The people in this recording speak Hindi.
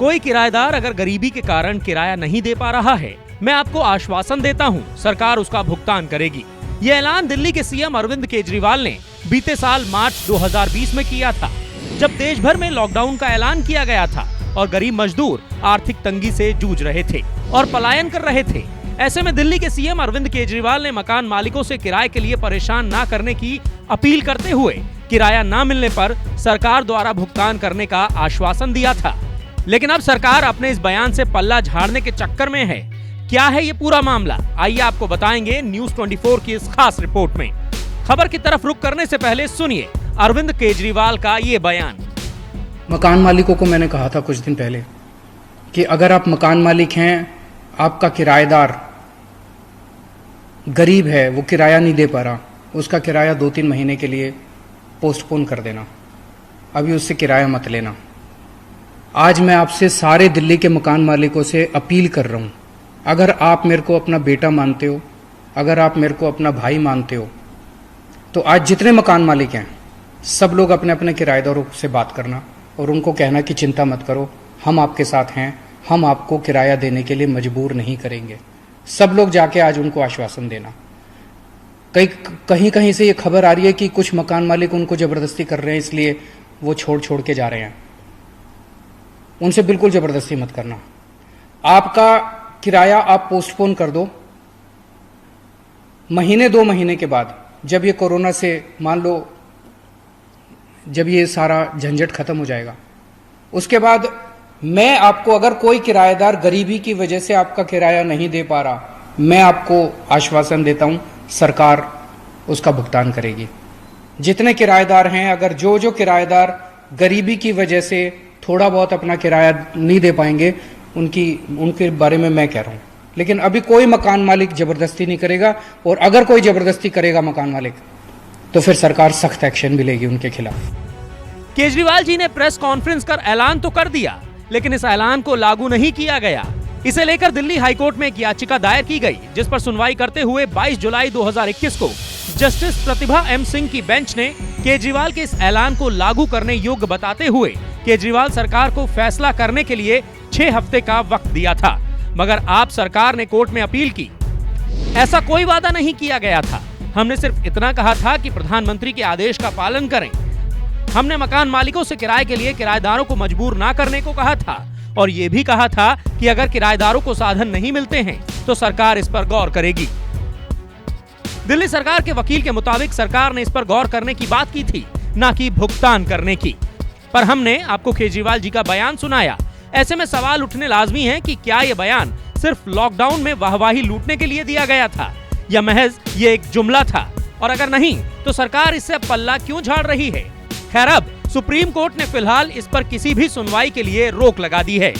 कोई किराएदार अगर गरीबी के कारण किराया नहीं दे पा रहा है, मैं आपको आश्वासन देता हूं, सरकार उसका भुगतान करेगी। ये ऐलान दिल्ली के सीएम अरविंद केजरीवाल ने बीते साल मार्च 2020 में किया था, जब देश भर में लॉकडाउन का ऐलान किया गया था और गरीब मजदूर आर्थिक तंगी से जूझ रहे थे और पलायन कर रहे थे। ऐसे में दिल्ली के सीएम अरविंद केजरीवाल ने मकान मालिकों से किराए के लिए परेशान ना करने की अपील करते हुए किराया ना मिलने पर सरकार द्वारा भुगतान करने का आश्वासन दिया था। लेकिन अब सरकार अपने इस बयान से पल्ला झाड़ने के चक्कर में है। क्या है ये पूरा मामला, आइए आपको बताएंगे न्यूज 24 की इस खास रिपोर्ट में। खबर की तरफ रुख करने से पहले सुनिए अरविंद केजरीवाल का ये बयान। मकान मालिकों को मैंने कहा था कुछ दिन पहले कि अगर आप मकान मालिक हैं, आपका किराएदार गरीब है, वो किराया नहीं दे पा रहा, उसका किराया 2-3 महीने के लिए पोस्टपोन कर देना, अभी उससे किराया मत लेना। आज मैं आपसे सारे दिल्ली के मकान मालिकों से अपील कर रहा हूँ, अगर आप मेरे को अपना बेटा मानते हो, अगर आप मेरे को अपना भाई मानते हो, तो आज जितने मकान मालिक हैं सब लोग अपने अपने किराएदारों से बात करना और उनको कहना कि चिंता मत करो, हम आपके साथ हैं, हम आपको किराया देने के लिए मजबूर नहीं करेंगे। सब लोग जाके आज उनको आश्वासन देना। कहीं कहीं से ये खबर आ रही है कि कुछ मकान मालिक उनको जबरदस्ती कर रहे हैं, इसलिए वो छोड़ के जा रहे हैं। उनसे बिल्कुल जबरदस्ती मत करना। आपका किराया आप पोस्टपोन कर दो, महीने 2 महीने के बाद जब ये कोरोना से मान लो जब ये सारा झंझट खत्म हो जाएगा, उसके बाद मैं आपको, अगर कोई किराएदार गरीबी की वजह से आपका किराया नहीं दे पा रहा, मैं आपको आश्वासन देता हूं सरकार उसका भुगतान करेगी। जितने किराएदार हैं, अगर जो किराएदार गरीबी की वजह से थोड़ा बहुत अपना किराया नहीं दे पाएंगे, उनके बारे में मैं कह रहा हूं। लेकिन अभी कोई मकान मालिक जबरदस्ती नहीं करेगा, और अगर कोई जबरदस्ती करेगा मकान मालिक, तो फिर सरकार सख्त एक्शन भी लेगी उनके खिलाफ। केजरीवाल जी ने प्रेस कॉन्फ्रेंस कर ऐलान तो कर दिया, लेकिन इस ऐलान को लागू नहीं किया गया। इसे लेकर दिल्ली हाईकोर्ट में एक याचिका दायर की गई, जिस पर सुनवाई करते हुए 22 जुलाई 2021 को जस्टिस प्रतिभा एम सिंह की बेंच ने केजरीवाल के इस ऐलान को लागू करने योग्य बताते हुए केजरीवाल सरकार को फैसला करने के लिए 6 हफ्ते का वक्त दिया था। मगर आप सरकार ने कोर्ट में अपील की। ऐसा कोई वादा नहीं किया गया था। हमने सिर्फ इतना कहा था कि प्रधानमंत्री के आदेश का पालन करें। हमने मकान मालिकों से किराए के लिए किराएदारों को मजबूर ना करने को कहा था, और ये भी कहा था कि अगर किराएदारों को साधन नहीं मिलते हैं तो सरकार इस पर गौर करेगी। दिल्ली सरकार के वकील के मुताबिक सरकार ने इस पर गौर करने की बात की थी, ना कि भुगतान करने की। पर हमने आपको केजरीवाल जी का बयान सुनाया। ऐसे में सवाल उठने लाजमी है कि क्या ये बयान सिर्फ लॉकडाउन में वाहवाही लूटने के लिए दिया गया था, या महज ये एक जुमला था, और अगर नहीं तो सरकार इससे पल्ला क्यों झाड़ रही है। खैर, अब सुप्रीम कोर्ट ने फिलहाल इस पर किसी भी सुनवाई के लिए रोक लगा दी है।